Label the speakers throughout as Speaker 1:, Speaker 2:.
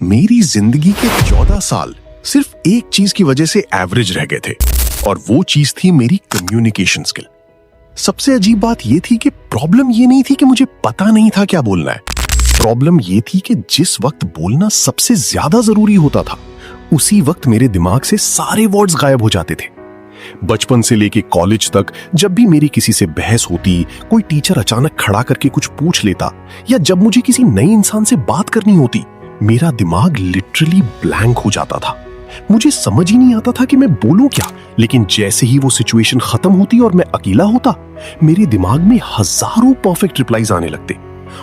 Speaker 1: मेरी जिंदगी के 14 साल सिर्फ एक चीज की वजह से एवरेज रह गए थे और वो चीज थी मेरी कम्युनिकेशन स्किल। सबसे अजीब बात ये थी कि प्रॉब्लम ये नहीं थी कि मुझे पता नहीं था क्या बोलना है। प्रॉब्लम ये थी कि जिस वक्त बोलना सबसे ज्यादा जरूरी होता था उसी वक्त मेरे दिमाग से सारे वर्ड्स गायब हो जाते थे। बचपन से लेके कॉलेज तक जब भी मेरी किसी से बहस होती, कोई टीचर अचानक खड़ा करके कुछ पूछ लेता या जब मुझे किसी नए इंसान से बात करनी होती, मेरा दिमाग लिटरली ब्लैंक हो जाता था। मुझे समझ ही नहीं आता था कि मैं बोलूं क्या। लेकिन जैसे ही वो सिचुएशन खत्म होती और मैं अकेला होता, मेरे दिमाग में हजारों परफेक्ट रिप्लाईज आने लगते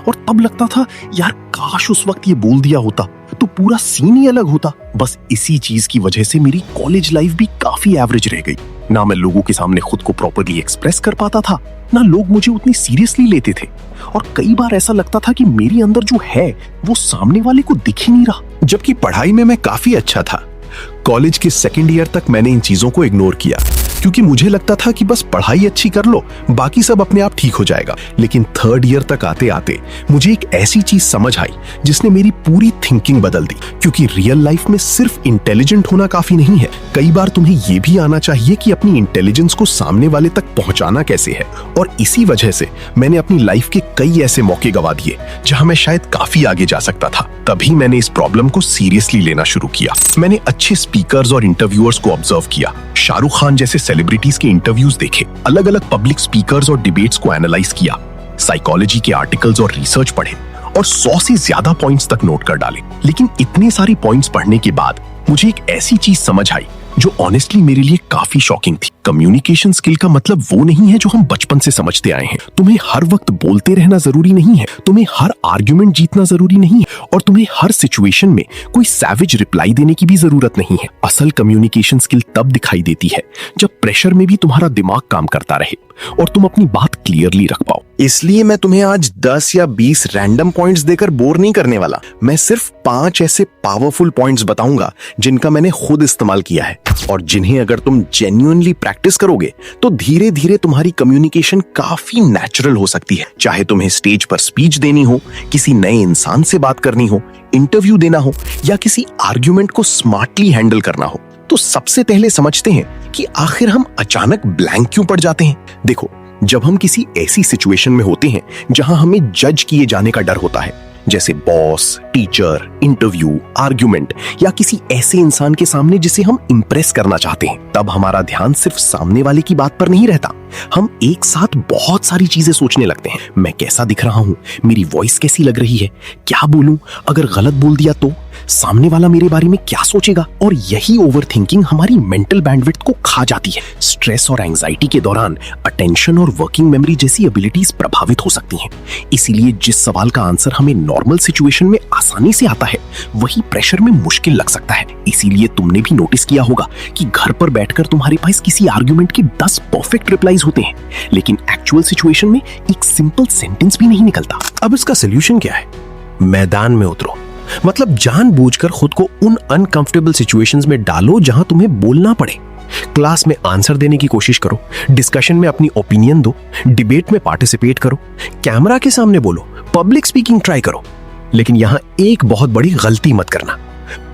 Speaker 1: और तब लगता था यार काश उस वक्त ये बोल दिया होता तो पूरा सीन ही अलग होता। बस इसी चीज की वजह से मेरी कॉलेज लाइफ भी काफी एवरेज रह गई। ना मैं लोगों के सामने खुद को प्रॉपर्ली एक्सप्रेस कर पाता था, ना लोग मुझे उतनी सीरियसली लेते थे और कई बार ऐसा लगता था कि मेरे अंदर जो है वो सामने वाले को दिख ही नहीं रहा।
Speaker 2: जबकि पढ़ाई में मैं काफी अच्छा था। कॉलेज के सेकेंड ईयर तक मैंने इन चीजों को इग्नोर किया क्योंकि मुझे लगता था कि बस पढ़ाई अच्छी कर लो, बाकी सब अपने आप ठीक हो जाएगा। लेकिन थर्ड ईयर तक आते आते मुझे एक ऐसी चीज समझ आई जिसने मेरी पूरी थिंकिंग बदल दी। क्योंकि रियल लाइफ में सिर्फ इंटेलिजेंट होना काफी नहीं है, कई बार तुम्हें यह भी आना चाहिए कि अपनी इंटेलिजेंस को सामने वाले तक पहुंचाना कैसे है। और इसी वजह से मैंने अपनी लाइफ के कई ऐसे मौके गवा दिए जहां मैं शायद काफी आगे जा सकता था। तभी मैंने इस प्रॉब्लम को सीरियसली लेना शुरू किया। मैंने अच्छे स्पीकर्स और इंटरव्यूअर्स को ऑब्जर्व किया, शाहरुख खान जैसे सेलिब्रिटीज के इंटरव्यूज देखे, अलग अलग पब्लिक स्पीकर्स और डिबेट्स को एनालाइज किया, साइकोलॉजी के आर्टिकल्स और रिसर्च पढ़े और 100 से ज्यादा पॉइंट्स तक नोट कर डाले। लेकिन इतने सारे पॉइंट्स पढ़ने के बाद मुझे एक ऐसी चीज समझ आई जो ऑनेस्टली मेरे लिए काफी शॉकिंग थी। कम्युनिकेशन स्किल का मतलब वो नहीं है जो हम बचपन से समझते आए हैं। तुम्हें हर वक्त बोलते रहना जरूरी नहीं है, तुम्हें हर आर्ग्यूमेंट जीतना जरूरी नहीं है और तुम्हें हर सिचुएशन में कोई सैवेज रिप्लाई देने की भी जरूरत नहीं है। असल कम्युनिकेशन स्किल तब दिखाई देती है जब प्रेशर में भी तुम्हारा दिमाग काम करता रहे और तुम अपनी बात क्लियरली रख पाओ। इसलिए मैं तुम्हें आज 10 या 20 रैंडम पॉइंट्स देकर बोर नहीं करने वाला। मैं सिर्फ 5 ऐसे पावरफुल पॉइंट्स बताऊंगा जिनका मैंने खुद इस्तेमाल किया है और जिन्हें अगर तुम जेन्युइनली प्रैक्टिस करोगे तो धीरे धीरे तुम्हारी कम्युनिकेशन काफी नेचुरल हो सकती है। चाहे तुम्हें स्टेज पर स्पीच देनी हो, किसी नए इंसान से बात करनी हो, इंटरव्यू देना हो या किसी आर्ग्यूमेंट को स्मार्टली हैंडल करना हो। तो सबसे पहले समझते हैं कि आखिर हम अचानक ब्लैंक क्यों पड़ जाते हैं। देखो, जब हम किसी ऐसी सिचुएशन में होते हैं जहां हमें जज किए जाने का डर होता है, जैसे बॉस, टीचर, इंटरव्यू, आर्ग्यूमेंट या किसी ऐसे इंसान के सामने जिसे हम इंप्रेस करना चाहते हैं, तब हमारा ध्यान सिर्फ सामने वाले की बात पर नहीं रहता। हम एक साथ बहुत सारी चीजें सोचने लगते हैं। मैं कैसा दिख रहा हूं, मेरी वॉइस कैसी लग रही है, क्या बोलूं, अगर गलत बोल दिया तो सामने वाला मेरे बारे में क्या सोचेगा। और यही ओवरथिंकिंग हमारी मेंटल बैंडविड्थ को खा जाती है। स्ट्रेस और एंजाइटी के दौरान अटेंशन और वर्किंग मेमोरी जैसी एबिलिटीज प्रभावित हो सकती हैं। इसीलिए जिस सवाल का आंसर हमें नॉर्मल सिचुएशन में आसानी से आता है, वही प्रेशर में मुश्किल लग सकता है। इसीलिए तुमने भी नोटिस किया होगा कि घर पर बैठकर तुम्हारे पास किसी आर्ग्यूमेंट के 10 परफेक्ट रिप्लाईज होते हैं, लेकिन एक्चुअल सिचुएशन में एक सिंपल सेंटेंस भी नहीं निकलता।
Speaker 1: अब इसका सोल्यूशन क्या है? मैदान में उतरो। मतलब जानबूझकर खुद को उन अनकंफर्टेबल सिचुएशंस में डालो जहां तुम्हें बोलना पड़े। क्लास में आंसर देने की कोशिश करो, डिस्कशन में अपनी ओपिनियन दो, डिबेट में पार्टिसिपेट करो, कैमरा के सामने बोलो, पब्लिक स्पीकिंग ट्राई करो। लेकिन यहां एक बहुत बड़ी गलती मत करना,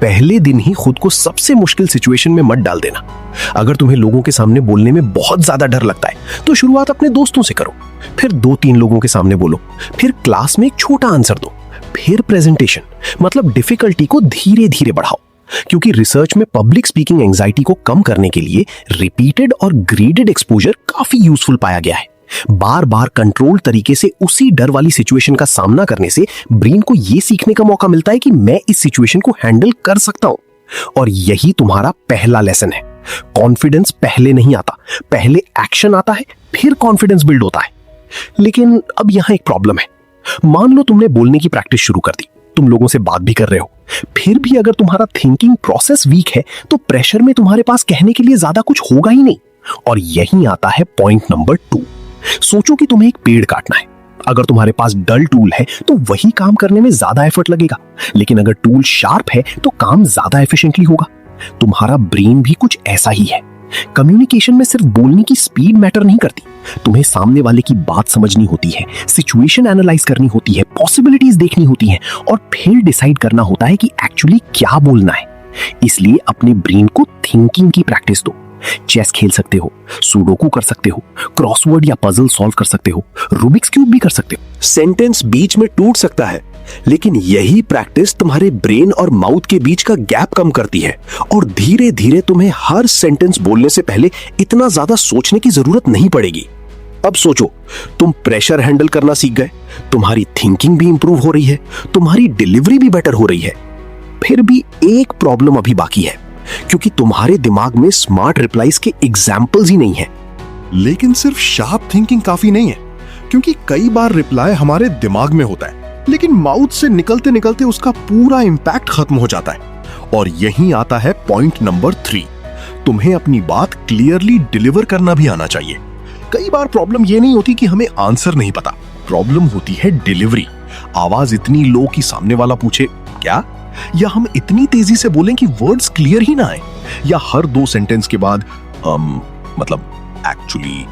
Speaker 1: पहले दिन ही खुद को सबसे मुश्किल सिचुएशन में मत डाल देना। अगर तुम्हें लोगों के सामने बोलने में बहुत ज्यादा डर लगता है तो शुरुआत अपने दोस्तों से करो, फिर 2-3 लोगों के सामने बोलो, फिर क्लास में एक छोटा आंसर दो, फिर प्रेजेंटेशन। मतलब डिफिकल्टी को धीरे धीरे बढ़ाओ। क्योंकि रिसर्च में पब्लिक स्पीकिंग एंजाइटी को कम करने के लिए रिपीटेड और ग्रेडेड एक्सपोजर काफी यूजफुल पाया गया है। बार बार कंट्रोल तरीके से उसी डर वाली सिचुएशन का सामना करने से ब्रेन को यह सीखने का मौका मिलता है कि मैं इस सिचुएशन को हैंडल कर सकता हूं। और यही तुम्हारा पहला लेसन है। कॉन्फिडेंस पहले नहीं आता, पहले एक्शन आता है, फिर कॉन्फिडेंस बिल्ड होता है। लेकिन अब यहां एक प्रॉब्लम है। मान लो तुमने बोलने की प्रैक्टिस शुरू कर दी, तुम लोगों से बात भी कर रहे हो, फिर भी अगर तुम्हारा थिंकिंग प्रोसेस वीक है तो प्रेशर में तुम्हारे पास कहने के लिए ज्यादा कुछ होगा ही नहीं। और यही आता है पॉइंट नंबर 2। सोचो कि तुम्हें एक पेड़ काटना है। अगर तुम्हारे पास डल टूल है तो वही काम करने में ज्यादा एफर्ट लगेगा, लेकिन अगर टूल शार्प है तो काम ज्यादा एफिशिएंटली होगा। तुम्हारा ब्रेन भी कुछ ऐसा ही है। कम्युनिकेशन में सिर्फ बोलने की स्पीड मैटर नहीं करती, तुम्हें सामने वाले की बात समझनी होती है, सिचुएशन एनालाइज करनी होती है, पॉसिबिलिटीज देखनी होती हैं और फिर डिसाइड करना होता है कि एक्चुअली क्या बोलना है। इसलिए अपने ब्रेन को थिंकिंग की प्रैक्टिस दो। चेस खेल सकते हो, सुडोकू कर सकते हो, क्रॉसवर्ड या पजल सॉल्व कर सकते हो, रूबिक्स क्यूब भी कर सकते हो।
Speaker 2: सेंटेंस बीच में टूट सकता है, लेकिन यही प्रैक्टिस तुम्हारे ब्रेन और माउथ के बीच का गैप कम करती है और धीरे धीरे तुम्हें हर सेंटेंस बोलने से पहले इतना ज्यादा सोचने की जरूरत नहीं पड़ेगी। अब सोचो, तुम प्रेशर हैंडल करना सीख गए, तुम्हारी थिंकिंग भी इंप्रूव हो रही है, तुम्हारी डिलीवरी भी बेटर हो रही है। फिर भी एक प्रॉब्लम अभी बाकी है, क्योंकि तुम्हारे दिमाग में स्मार्ट रिप्लाईज के एग्जाम्पल्स ही नहीं है।
Speaker 3: लेकिन सिर्फ शार्प थिंकिंग काफी नहीं है, क्योंकि कई बार रिप्लाई हमारे दिमाग में होता है लेकिन माउथ से निकलते निकलते उसका पूरा इंपैक्ट खत्म हो जाता है। और यहीं आता है पॉइंट नंबर 3, तुम्हें अपनी बात क्लियरली डिलीवर करना भी आना चाहिए। कई बार प्रॉब्लम ये नहीं होती कि हमें आंसर नहीं पता, प्रॉब्लम होती है डिलीवरी। आवाज इतनी लो कि सामने वाला पूछे क्या, या हम इतनी तेजी से बोलें कि वर्ड्स क्लियर ही ना आए, या हर 2 सेंटेंस के बाद मतलब एक्चुअली,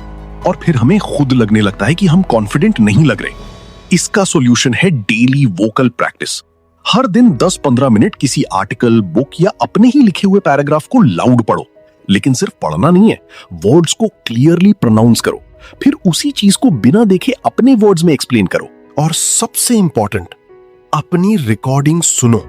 Speaker 3: और फिर हमें खुद लगने लगता है कि हम कॉन्फिडेंट नहीं लग रहे। इसका सॉल्यूशन है डेली वोकल प्रैक्टिस। हर दिन 10-15 मिनट किसी आर्टिकल, बुक या अपने ही लिखे हुए पैराग्राफ को लाउड पढ़ो, लेकिन सिर्फ पढ़ना नहीं है, वर्ड्स को क्लियरली प्रोनाउंस करो, फिर उसी चीज को बिना देखे अपने वर्ड्स में एक्सप्लेन करो। और सबसे इंपॉर्टेंट, अपनी रिकॉर्डिंग सुनो,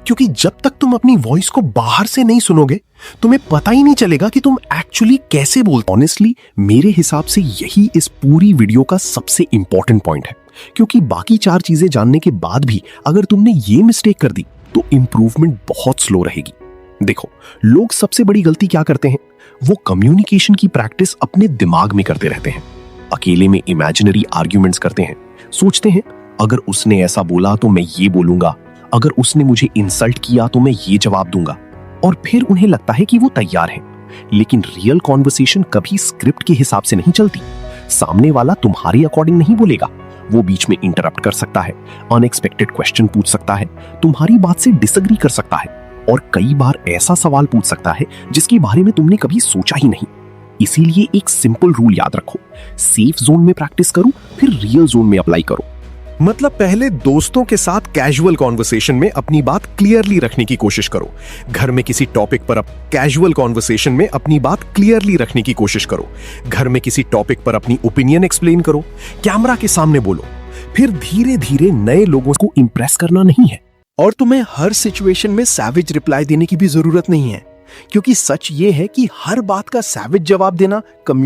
Speaker 3: क्योंकि जब तक तुम अपनी वॉइस को बाहर से नहीं सुनोगे तुम्हें पता ही नहीं चलेगा कि तुम एक्चुअली कैसे बोलते। ऑनेस्टली मेरे हिसाब से यही इस पूरी वीडियो का सबसे इंपॉर्टेंट पॉइंट है, क्योंकि बाकी 4 चीजें जानने के बाद भी अगर तुमने ये मिस्टेक कर दी तो इंप्रूवमेंट बहुत स्लो रहेगी। देखो, लोग सबसे बड़ी गलती क्या करते हैं, वो कम्युनिकेशन की प्रैक्टिस अपने दिमाग में करते रहते हैं। अकेले में इमेजिनरी आर्ग्यूमेंट्स करते हैं, सोचते हैं अगर उसने ऐसा बोला तो मैं ये बोलूंगा, अगर उसने मुझे इंसल्ट किया तो मैं ये जवाब दूंगा, और फिर उन्हें लगता है कि वो तैयार हैं। लेकिन रियल कॉन्वर्सेशन कभी स्क्रिप्ट के हिसाब से नहीं चलती। सामने वाला तुम्हारे अकॉर्डिंग नहीं बोलेगा, वो बीच में इंटरप्ट कर सकता है, अनएक्सपेक्टेड क्वेश्चन पूछ सकता है, तुम्हारी बात से डिसएग्री कर सकता है, और कई बार ऐसा सवाल पूछ सकता है जिसके बारे में तुमने कभी सोचा ही नहीं। इसीलिए एक सिंपल रूल याद रखो, सेफ जोन में प्रैक्टिस करो, फिर रियल जोन में अप्लाई करो।
Speaker 1: मतलब पहले दोस्तों के साथ कैजुअल कॉन्वर्सेशन में अपनी बात क्लियरली रखने की कोशिश करो, घर में किसी टॉपिक पर कैजुअल कॉन्वर्सेशन में अपनी बात क्लियरली रखने की कोशिश करो, घर में किसी टॉपिक पर अपनी ओपिनियन एक्सप्लेन करो, कैमरा के सामने बोलो, फिर धीरे धीरे नए लोगों को इंप्रेस करना नहीं है। और तुम्हें हर सिचुएशन में सैवेज रिप्लाई देने की भी जरूरत नहीं है, क्योंकि सच ये है कि हर बात का सैवेज जवाब देना कम्युनिकेशन